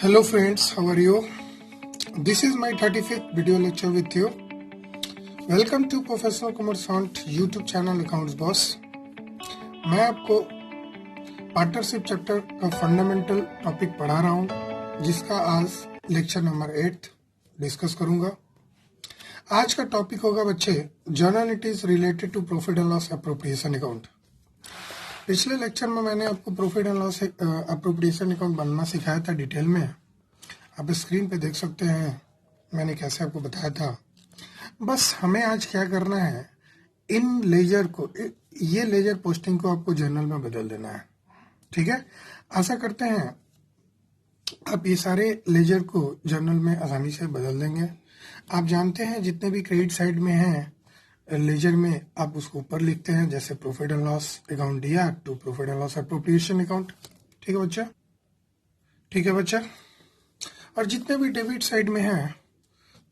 Hello friends, how are you? This is my 35th video lecture with you. Welcome to Professional Commerce Font YouTube channel Accounts Boss. मैं आपको partnership chapter का fundamental topic पढ़ा रहा हूँ, जिसका आज lecture number 8 discuss करूंगा। आज का टॉपिक होगा बच्चे journal entries related to profit and loss appropriation account. पिछले लेक्चर में मैंने आपको profit and loss appropriation account बनना सिखाया था डिटेल में। आप स्क्रीन पे देख सकते हैं मैंने कैसे आपको बताया था। बस हमें आज क्या करना है, इन लेजर को, ये लेजर पोस्टिंग को आपको जर्नल में बदल देना है। ठीक है, आशा करते हैं आप ये सारे लेजर को जर्नल में आसानी से बदल देंगे। आप जानते हैं जितने भी क्रेडिट साइड में हैं लेजर में, आप उसको ऊपर लिखते हैं, जैसे प्रॉफिट एंड लॉस अकाउंट दिया to profit and loss appropriation account. ठीक है बच्चा, ठीक है बच्चा। और जितने भी डेबिट साइड में है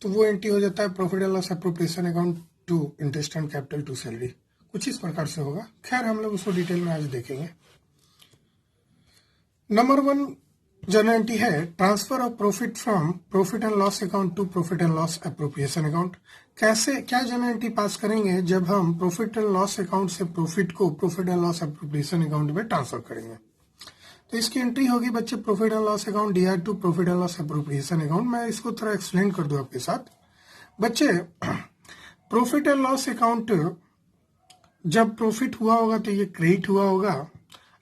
तो वो एंट्री हो जाता है profit and loss appropriation account to interest and capital to salary. कुछ इस प्रकार से होगा। खैर हम लोग उसको डिटेल में आज देखेंगे। नंबर 1 जर्नल एंट्री है transfer of profit from profit and loss account to profit and loss appropriation account. कैसे, क्या जर्नल एंट्री पास करेंगे जब हम प्रॉफिट एंड लॉस अकाउंट से प्रॉफिट को profit and loss appropriation account में ट्रांसफर करेंगे। तो इसकी एंट्री होगी बच्चे profit and loss account DR to profit and loss appropriation account. मैं इसको थोड़ा एक्सप्लेन कर दूं आपके साथ। बच्चे प्रॉफिट एंड लॉस अकाउंट जब प्रॉफिट हुआ होगा तो ये क्रेडिट हुआ होगा।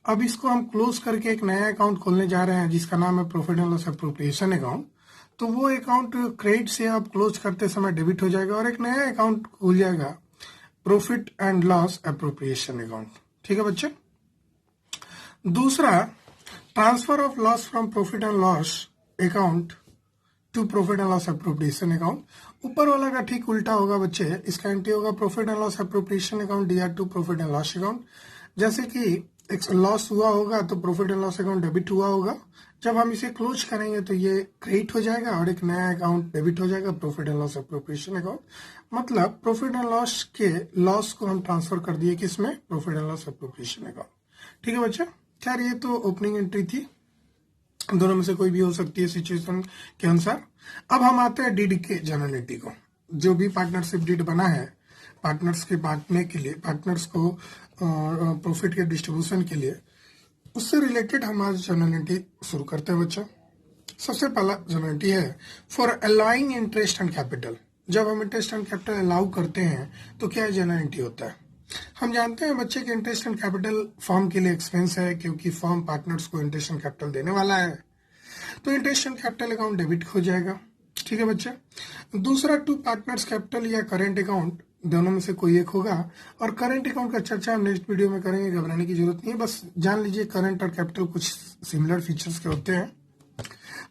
अब इसको हम क्लोज करके एक नया अकाउंट खोलने जा रहे हैं जिसका नाम है profit and loss appropriation account. तो वो अकाउंट क्रेडिट से आप क्लोज करते समय डेबिट हो जाएगा और एक नया अकाउंट खुल जाएगा profit and loss appropriation account. ठीक है बच्चे। दूसरा, transfer of loss from profit and loss account to profit and loss appropriation account. ऊपर वाला का ठीक उल्टा होगा बच्चे। इसका एंट्री होगा profit and loss appropriation account DR to profit and loss account. जैसे कि एक लॉस हुआ होगा तो profit and loss account debit हुआ होगा। जब हम इसे क्लोज करेंगे तो ये क्रेडिट हो जाएगा और एक नया अकाउंट डेबिट हो जाएगा profit and loss appropriation account. मतलब प्रॉफिट एंड लॉस के लॉस को हम ट्रांसफर कर दिए किसमें, profit and loss appropriation account. ठीक है बच्चे। खैर ये तो ओपनिंग एंट्री थी, दोनों में से कोई भी हो सकती है सिचुएशन के अनुसार। अब हम आते हैं डीड के जर्नल एंट्री को। जो भी पार्टनरशिप डीड बना है पार्टनर्स के बांटने के लिए, पार्टनर्स को प्रॉफिट के डिस्ट्रीब्यूशन के लिए, उससे रिलेटेड हम आज जर्नल एंट्री शुरू करते हैं बच्चा। सबसे पहला जर्नल एंट्री है for allowing interest and capital. जब हम इंटरेस्ट एंड कैपिटल अलाउ करते हैं तो क्या जर्नल एंट्री होता है। हम जानते हैं बच्चे कि इंटरेस्ट एंड कैपिटल फर्म के लिए एक्सपेंस है, क्योंकि फर्म पार्टनर्स को इंटरेस्ट एंड कैपिटल देने वाला है। तो interest and capital account debit हो जाएगा। ठीक है बच्चे। दूसरा, टू पार्टनर्स कैपिटल या करेंट अकाउंट, दोनों में से कोई एक होगा। और करंट अकाउंट का चर्चा हम नेक्स्ट वीडियो में करेंगे, घबराने की जरूरत नहीं है। बस जान लीजिए करंट और कैपिटल कुछ सिमिलर फीचर्स के होते हैं।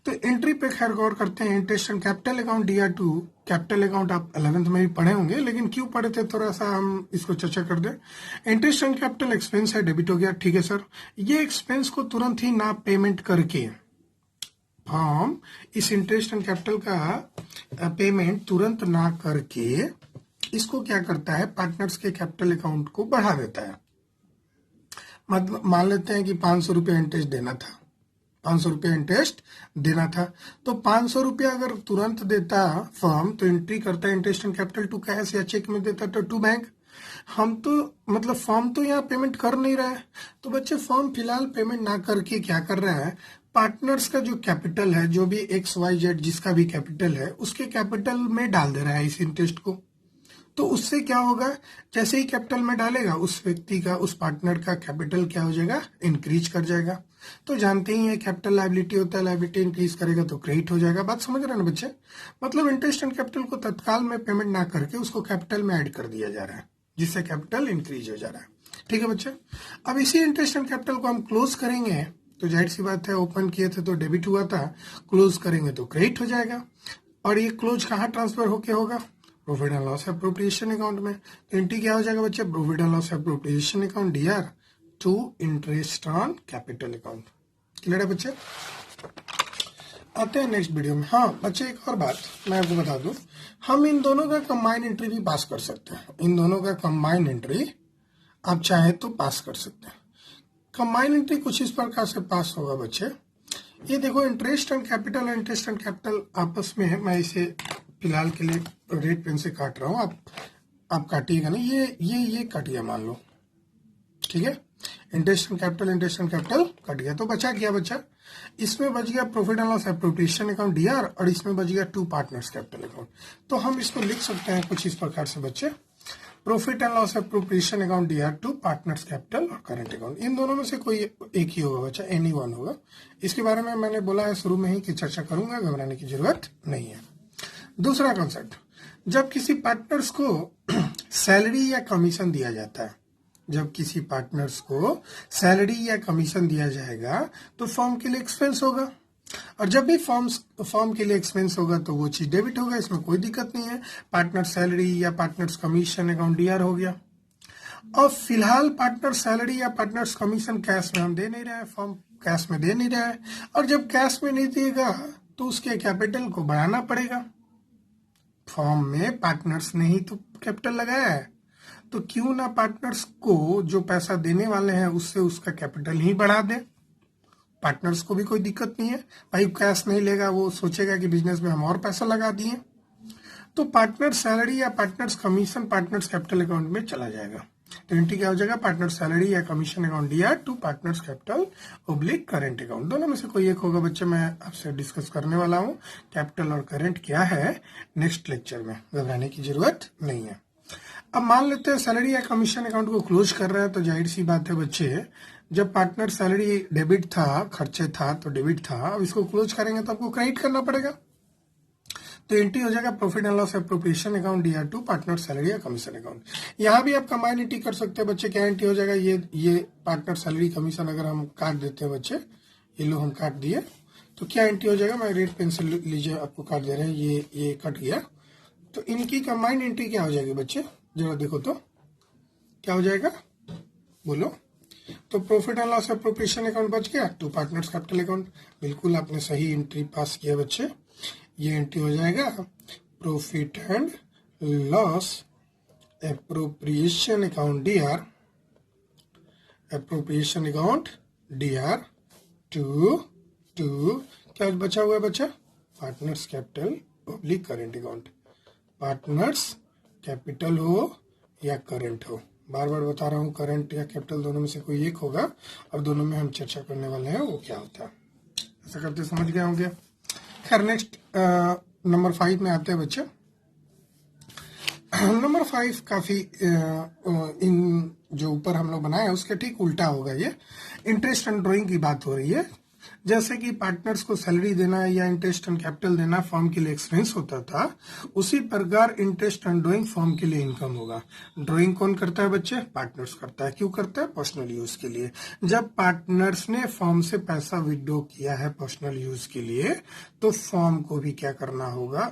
तो एंट्री पे खैर गौर करते हैं। Interest and capital account DR to capital account आप 11th में भी पढ़े होंगे, लेकिन क्यों पढ़े थे थोड़ा सा हम इसको चर्चा कर दें। इंटरेस्ट एंड कैपिटल एक्सपेंस है, डेबिट हो गया। ठीक है सर। ये एक्सपेंस को तुरंत ही ना पेमेंट करके हम इस इंटरेस्ट एंड कैपिटल का पेमेंट तुरंत ना करके इसको क्या करता है, पार्टनर्स के कैपिटल अकाउंट को बढ़ा देता है। मतलब मान लेते हैं कि 500 रुपया इंटरेस्ट देना था, 500 रुपया इंटरेस्ट देना था, तो 500 रुपया अगर तुरंत देता फर्म तो एंट्री करता है interest and capital to cash या चेक में देता तो टू बैंक। हम तो मतलब फर्म तो यहाँ पेमेंट कर नहीं रहा है। तो बच्चे फर्म फिलहाल पेमेंट ना करके क्या कर रहा है, पार्टनर्स का जो कैपिटल है, जो भी XYZ जिसका भी कैपिटल है, उसके कैपिटल में डाल दे रहा है इस इंटरेस्ट को। तो उससे क्या होगा, जैसे ही कैपिटल में डालेगा उस व्यक्ति का, उस पार्टनर का कैपिटल क्या हो जाएगा, इंक्रीज कर जाएगा। तो जानते ही है कैपिटल लायबिलिटी होता है, लायबिलिटी इंक्रीज करेगा तो क्रेडिट हो जाएगा। बात समझ रहे हैं ना बच्चे। मतलब इंटरेस्ट एंड कैपिटल को तत्काल में पेमेंट ना करके उसको कैपिटल में ऐड कर दिया जा रहा है, जिससे कैपिटल इंक्रीज हो जा रहा है। ठीक है बच्चे। अब इसी इंटरेस्ट एंड कैपिटल को हम क्लोज करेंगे तो जाहिर सी बात है, ओपन किए थे तो डेबिट हुआ था, क्लोज करेंगे तो क्रेडिट हो जाएगा। और ये क्लोज कहाँ ट्रांसफर होके होगा, profit and loss appropriation account में। तो एंट्री क्या हो जाएगा बच्चे, profit and loss appropriation account DR to interest on capital account. Clear है बच्चे। आते हैं नेक्स्ट वीडियो में। हाँ बच्चे, एक और बात मैं आपको बता दूं, हम इन दोनों का कंबाइन एंट्री भी पास कर सकते हैं। इन दोनों का कंबाइन एंट्री आप चाहे तो पास कर सकते हैं। कंबाइन एंट्री कुछ इस प्रकार से पास होगा बच्चे ये देखो interest and capital, interest and capital आपस में है। मैं इसे फिलहाल के लिए रेड पेन से काट रहा हूँ, आप काटिएगा नहीं। ये कट गया मान लो, ठीक है। इंटरेस्ट एंड कैपिटल कट गया, तो बचा क्या बचा? इसमें बच गया profit and loss appropriation account D R, और इसमें बच गया टू पार्टनर्स कैपिटल अकाउंट। तो हम इसको लिख सकते हैं कुछ इस प्रकार से बच्चे, profit and loss appropriation account DR to partners capital और करंट अकाउंट। इन दोनों में से कोई एक ही होगा बच्चा, एनी वन होगा। इसके बारे में मैंने बोला है शुरू में ही कि चर्चा करूंगा, घबराने की जरूरत नहीं है। दूसरा कॉन्सेप्ट, जब किसी पार्टनर्स को सैलरी या कमीशन दिया जाता है, जब किसी पार्टनर्स को सैलरी या कमीशन दिया जाएगा तो फर्म के लिए एक्सपेंस होगा, और जब भी फर्म के लिए एक्सपेंस होगा तो वो चीज डेबिट होगा, इसमें कोई दिक्कत नहीं है। पार्टनर सैलरी या पार्टनर्स कमीशन अकाउंट डीआर हो गया। और फिलहाल पार्टनर सैलरी या पार्टनर्स कमीशन कैश में हम दे नहीं रहे हैं, फर्म कैश में दे नहीं रहा है, और जब कैश में नहीं देगा तो उसके कैपिटल को बढ़ाना पड़ेगा। फर्म में पार्टनर्स ने ही तो कैपिटल लगाया है, तो क्यों ना पार्टनर्स को जो पैसा देने वाले हैं उससे उसका कैपिटल ही बढ़ा दे। पार्टनर्स को भी कोई दिक्कत नहीं है, भाई कैश नहीं लेगा, वो सोचेगा कि बिजनेस में हम और पैसा लगा दिए। तो पार्टनर सैलरी या partners commission partners capital account में चला जाएगा। तो एंट्री क्या हो जाएगा? पार्टनर सैलरी या commission account DR to partners capital oblique current account. दोनों में से कोई एक होगा बच्चे, मैं आपसे डिस्कस करने वाला हूँ। कैपिटल और करंट क्या है नेक्स्ट लेक्चर में, घबराने की जरूरत नहीं है। अब मान लेते हैं सैलरी या कमीशन अकाउंट को क्लोज कर रहे हैं, तो जाहिर सी बात है बच्चे, जब पार्टनर सैलरी डेबिट था, खर्चे था तो डेबिट था, अब इसको क्लोज करेंगे तो आपको क्रेडिट करना पड़ेगा। तो एंट्री हो जाएगा profit and loss appropriation account DR to partner salary या कमीशन अकाउंट। यहाँ भी आप कंबाइन एंट्री कर सकते हैं बच्चे। क्या एंट्री हो जाएगा? ये पार्टनर सैलरी कमीशन अगर हम काट देते हैं बच्चे, ये लो हम काट दिए, तो क्या एंट्री हो जाएगा? मैं रेड पेंसिल लीजिए, आपको काट दे रहे हैं, ये कट गया। तो इनकी कंबाइंड एंट्री क्या हो जाएगी बच्चे? जरा देखो तो क्या हो जाएगा, बोलो। तो profit and loss appropriation account बच गया, टू पार्टनर्स कैपिटल अकाउंट। बिल्कुल आपने सही एंट्री पास किया बच्चे। ये एंट्री हो जाएगा profit and loss appropriation account DR, appropriation account DR to क्या बचा हुआ है बच्चा? Partners capital oblique current account. Partners capital हो या करंट हो, बार बार बता रहा हूँ, करंट या कैपिटल दोनों में से कोई एक होगा, और दोनों में हम चर्चा करने वाले हैं वो क्या होता है। ऐसा करते समझ गए होंगे। खैर नेक्स्ट नंबर 5 में आते हैं बच्चे। नंबर 5 काफी इन जो ऊपर हम लोग बनाए उसके ठीक उल्टा होगा। ये इंटरेस्ट एंड ड्रॉइंग की बात हो रही है। जैसे कि पार्टनर्स को सैलरी देना या इंटरेस्ट एंड कैपिटल देना फर्म के लिए एक्सपेंस होता था, उसी प्रकार इंटरेस्ट एंड ड्रॉइंग फर्म के लिए इनकम होगा। ड्रॉइंग कौन करता है बच्चे? पार्टनर्स करता है। क्यों करता है? पर्सनल यूज के लिए। जब पार्टनर्स ने फर्म से पैसा विड्रॉ किया है पर्सनल यूज के लिए, तो फर्म को भी क्या करना होगा?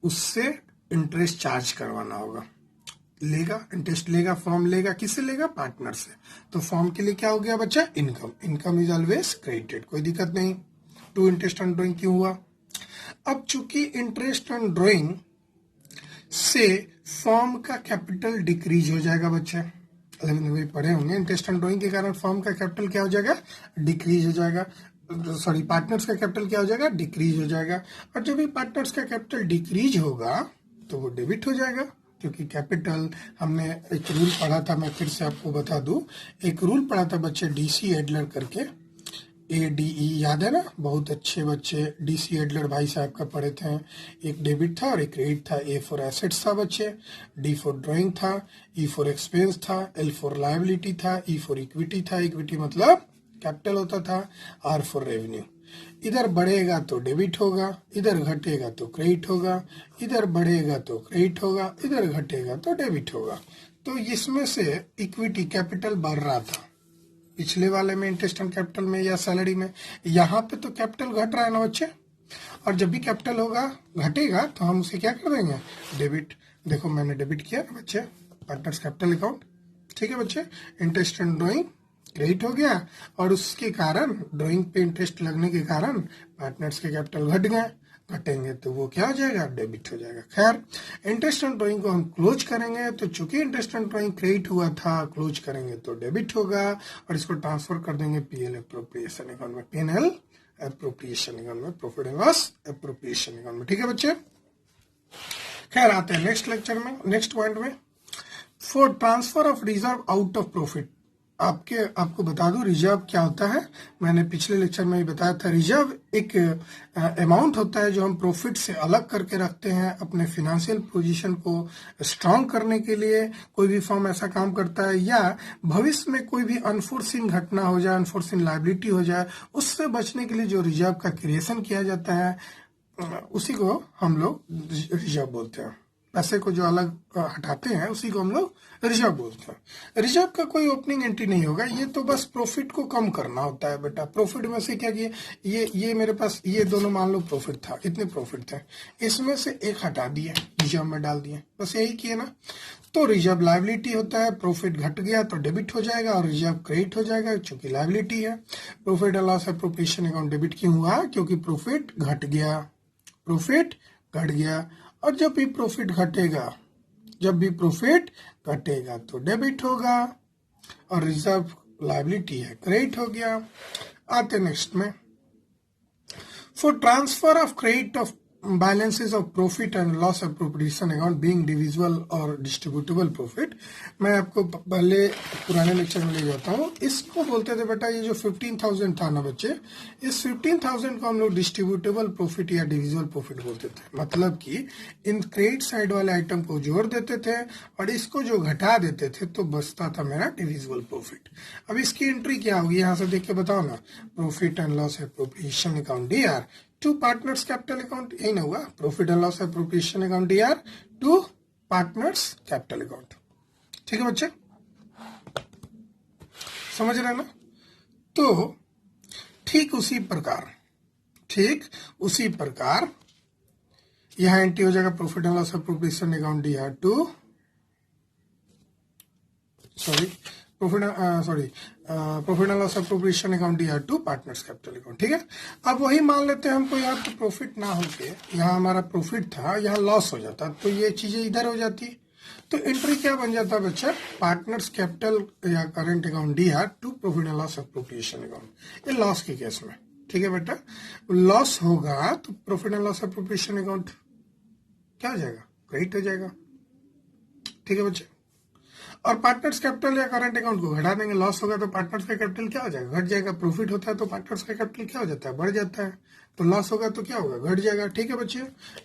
उससे इंटरेस्ट चार्ज करवाना होगा। लेगा, इंटरेस्ट लेगा, फर्म लेगा, किससे लेगा? पार्टनर से। तो फर्म के लिए क्या हो गया बच्चा? Income. Income is always credited, कोई दिक्कत नहीं। टू इंटरेस्ट एंड ड्रॉइंग क्यों हुआ? अब चूंकि इंटरेस्ट एंड ड्रॉइंग से फर्म का कैपिटल डिक्रीज हो जाएगा बच्चे, पढ़े होंगे, इंटरेस्ट एंड ड्रॉइंग के कारण फर्म का कैपिटल क्या हो जाएगा? डिक्रीज हो जाएगा। सॉरी, पार्टनर्स का कैपिटल क्या हो जाएगा? डिक्रीज हो जाएगा। और जब भी पार्टनर्स का कैपिटल डिक्रीज होगा तो वो डेबिट हो जाएगा, क्योंकि कैपिटल हमने एक रूल पढ़ा था, मैं फिर से आपको बता दूं। एक रूल पढ़ा था बच्चे डीसी एडलर करके, ADE, याद है ना? बहुत अच्छे बच्चे डीसी एडलर भाई साहब का पढ़े थे। एक डेबिट था और एक क्रेडिट था। A फॉर एसेट्स था बच्चे, D फॉर ड्राइंग था, E फॉर एक्सपेंस था, L फॉर लायबिलिटी था, E फॉर इक्विटी था। इक्विटी मतलब कैपिटल होता था। R for revenue. इधर बढ़ेगा तो डेबिट होगा, इधर घटेगा तो क्रेडिट होगा, इधर बढ़ेगा तो क्रेडिट होगा, इधर घटेगा तो डेबिट होगा। तो इसमें से इक्विटी कैपिटल बढ़ रहा था पिछले वाले में, इंटरेस्ट एंड कैपिटल में या सैलरी में। यहाँ पे तो कैपिटल घट रहा है ना बच्चे, और जब भी कैपिटल होगा घटेगा तो हम उसे क्या कर देंगे? डेबिट। देखो मैंने डेबिट किया ना बच्चे, पार्टनर्स कैपिटल अकाउंट, ठीक है बच्चे। इंटरेस्ट एंड ड्रॉइंग क्रेडिट हो गया, और उसके कारण ड्राइंग पे इंटरेस्ट लगने के कारण पार्टनर्स के कैपिटल घट गए, घटेंगे तो वो क्या हो जाएगा? डेबिट हो जाएगा। खैर इंटरेस्ट एंड ड्राइंग को हम क्लोज करेंगे, तो चूंकि इंटरेस्ट एंड ड्राइंग क्रेडिट हुआ था, क्लोज करेंगे तो डेबिट होगा, और इसको ट्रांसफर कर देंगे पीएल एप्रोप्रिएशन अकाउंट में। पीएनएल एप्रोप्रिएशन अकाउंट में, profit and loss appropriation account में। ठीक है बच्चे, खैर आते हैं नेक्स्ट लेक्चर में, नेक्स्ट पॉइंट में। For transfer of reserve out of profit, आपको बता दूं रिजर्व क्या होता है। मैंने पिछले लेक्चर में ही बताया था, रिजर्व एक अमाउंट होता है जो हम प्रॉफिट से अलग करके रखते हैं अपने फिनेंशियल पोजीशन को स्ट्रांग करने के लिए। कोई भी फर्म ऐसा काम करता है, या भविष्य में कोई भी अनफोर्सिन घटना हो जाए, अनफोर्सिन लायबिलिटी हो जाए, उससे बचने के लिए जो रिजर्व का क्रिएशन किया जाता है, उसी को हम लोग रिजर्व बोलते हैं। पैसे को जो अलग हटाते हैं उसी को हम लोग रिजर्व बोलते हैं। रिजर्व का कोई ओपनिंग एंट्री नहीं होगा, ये तो बस प्रॉफिट को कम करना होता है बेटा। प्रॉफिट में से क्या किए, ये मेरे पास ये दोनों मान लो प्रॉफिट था, इतने प्रॉफिट थे, इसमें से एक हटा दिए, रिजर्व में डाल दिए, बस यही किए ना। तो रिजर्व लायबिलिटी होता है, प्रॉफिट घट गया तो डेबिट हो जाएगा और रिजर्व क्रेडिट हो जाएगा क्योंकि लायबिलिटी है। Profit and loss appropriation account debit क्यों हुआ, क्योंकि प्रॉफिट घट गया, प्रॉफिट घट गया। और जब भी प्रॉफिट घटेगा तो डेबिट होगा, और रिजर्व लायबिलिटी है, क्रेडिट हो गया। आते नेक्स्ट में, for transfer of credit of balances of profit and loss appropriation account being divisible और distributable profit, मैं आपको पहले पुराने लेक्चर में ले जाता हूँ। इसको बोलते थे बेटा, ये जो 15,000 था ना बच्चे, इस 15,000 को हम लोग डिस्ट्रीब्यूटेबल प्रॉफिट या डिविजिबल प्रॉफिट बोलते थे। मतलब कि इन क्रेडिट साइड वाले आइटम को जोड़ देते थे और इसको जो घटा देते थे तो बचता था मेरा डिविजिबल प्रॉफिट। अब इसकी एंट्री क्या होगी, यहाँ से देख के बताओ ना। Profit and loss appropriation account DR to partners capital account, यही ना हुआ, profit and loss appropriation account DR to partners capital account. ठीक है बच्चे, समझ रहे ना। तो ठीक उसी प्रकार यहां एंट्री हो जाएगा profit and loss appropriation account DR to profit and loss appropriation account DR to partners capital account. ठीक है, अब वही मान लेते हैं हमको यहाँ तो प्रॉफिट ना होके, यहाँ हमारा प्रॉफिट था, यहाँ लॉस हो जाता, तो ये चीजें इधर हो जाती। तो एंट्री क्या बन जाता बच्चा, पार्टनर्स कैपिटल या current account DR to profit and loss appropriation account, ये लॉस के केस में। ठीक है बेटा, लॉस होगा तो profit and loss appropriation account क्या हो जाएगा, क्रेडिट हो जाएगा। ठीक है बच्चे, और पार्टनर्स कैपिटल या करंट अकाउंट को घटा देंगे, लॉस होगा तो पार्टनर्स का कैपिटल क्या हो जाएगा, घट जाएगा। प्रॉफिट होता है तो पार्टनर्स का कैपिटल क्या हो जाता है, बढ़ जाता है। तो लॉस होगा तो क्या होगा, घट जाएगा। ठीक है बच्चे,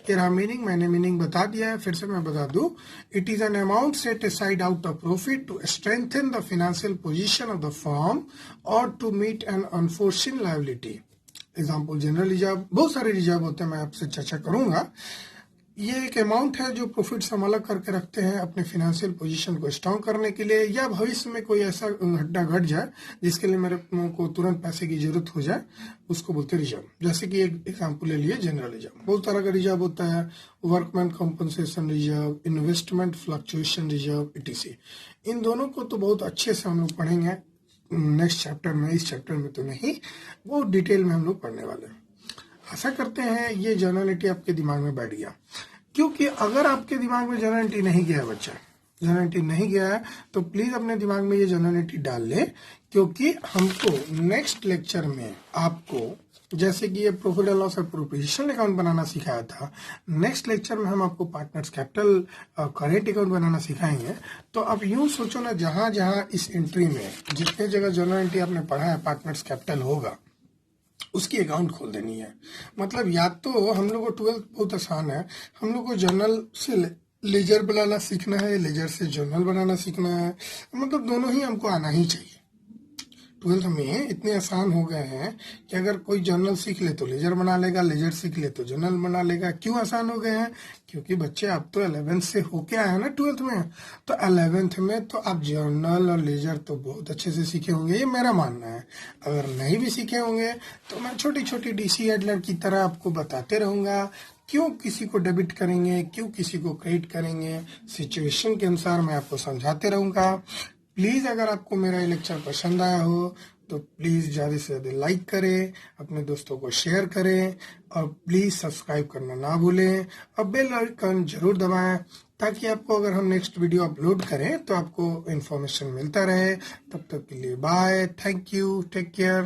तेरा मीनिंग मैंने मीनिंग बता दिया है, फिर से मैं बता दूं। It is an amount set aside out of profit to strengthen the financial position of the firm और to meet an unforeseen liability. Example general reserve, बहुत सारे रिजर्व होते हैं, मैं आपसे चर्चा करूंगा। ये एक अमाउंट है जो प्रॉफिट से हम अलग करके रखते हैं अपने फिनेंशियल पोजीशन को स्ट्रांग करने के लिए, या भविष्य में कोई ऐसा घटना घट जाए जिसके लिए मेरे को तुरंत पैसे की जरूरत हो जाए, उसको बोलते हैं रिजर्व। जैसे कि एक एग्जांपल ले लिए जनरल रिजर्व, बहुत तरह का रिजर्व होता है, workman compensation reserve, investment fluctuation reserve, etc। इन दोनों को तो बहुत अच्छे से हम लोग पढ़ेंगे नेक्स्ट चैप्टर में, इस चैप्टर में तो नहीं, वो डिटेल में हम लोग पढ़ने वाले हैं। आशा करते हैं ये जर्नलिटी आपके दिमाग में बैठ गया, क्योंकि अगर आपके दिमाग में जर्नलिटी नहीं गया बच्चा, जर्नलिटी नहीं गया है तो प्लीज अपने दिमाग में ये जर्नलिटी डाल ले, क्योंकि हमको नेक्स्ट लेक्चर में आपको जैसे कि ये profit and loss appropriation account बनाना सिखाया था, नेक्स्ट लेक्चर में हम आपको पार्टनर्स कैपिटल करेंट अकाउंट बनाना सिखाएंगे। तो अब यूं सोचो ना, जहां जहां इस एंट्री में जितने जगह जर्नलिटी आपने पढ़ा है पार्टनर्स कैपिटल होगा, उसकी अकाउंट खोल देनी है। मतलब या तो हम लोग को 12th बहुत आसान है, हम लोग को जर्नल से लेजर बनाना सीखना है, लेजर से जर्नल बनाना सीखना है, मतलब दोनों ही हमको आना ही चाहिए। 12th में इतने आसान हो गए हैं कि अगर कोई जर्नल सीख ले तो लेजर बना लेगा, लेजर सीख ले तो जर्नल बना लेगा। क्यों आसान हो गए हैं, क्योंकि बच्चे आप तो 11th से होके आए हैं ना 12th में, तो 11th में तो आप जर्नल और लेजर तो बहुत अच्छे से सीखे होंगे, ये मेरा मानना है। अगर नहीं भी सीखे होंगे तो मैं छोटी छोटी DC एडलर की तरह आपको बताते रहूंगा, क्यों किसी को डेबिट करेंगे, क्यों किसी को क्रेडिट करेंगे, सिचुएशन के अनुसार मैं आपको समझाते रहूंगा। प्लीज अगर आपको मेरा ये लेक्चर पसंद आया हो तो प्लीज ज्यादा से ज्यादा लाइक करें, अपने दोस्तों को शेयर करें, और प्लीज सब्सक्राइब करना ना भूलें, और बेल आइकन जरूर दबाएं, ताकि आपको अगर हम नेक्स्ट वीडियो अपलोड करें तो आपको इन्फॉर्मेशन मिलता रहे। तब तक के लिए bye, thank you, take care.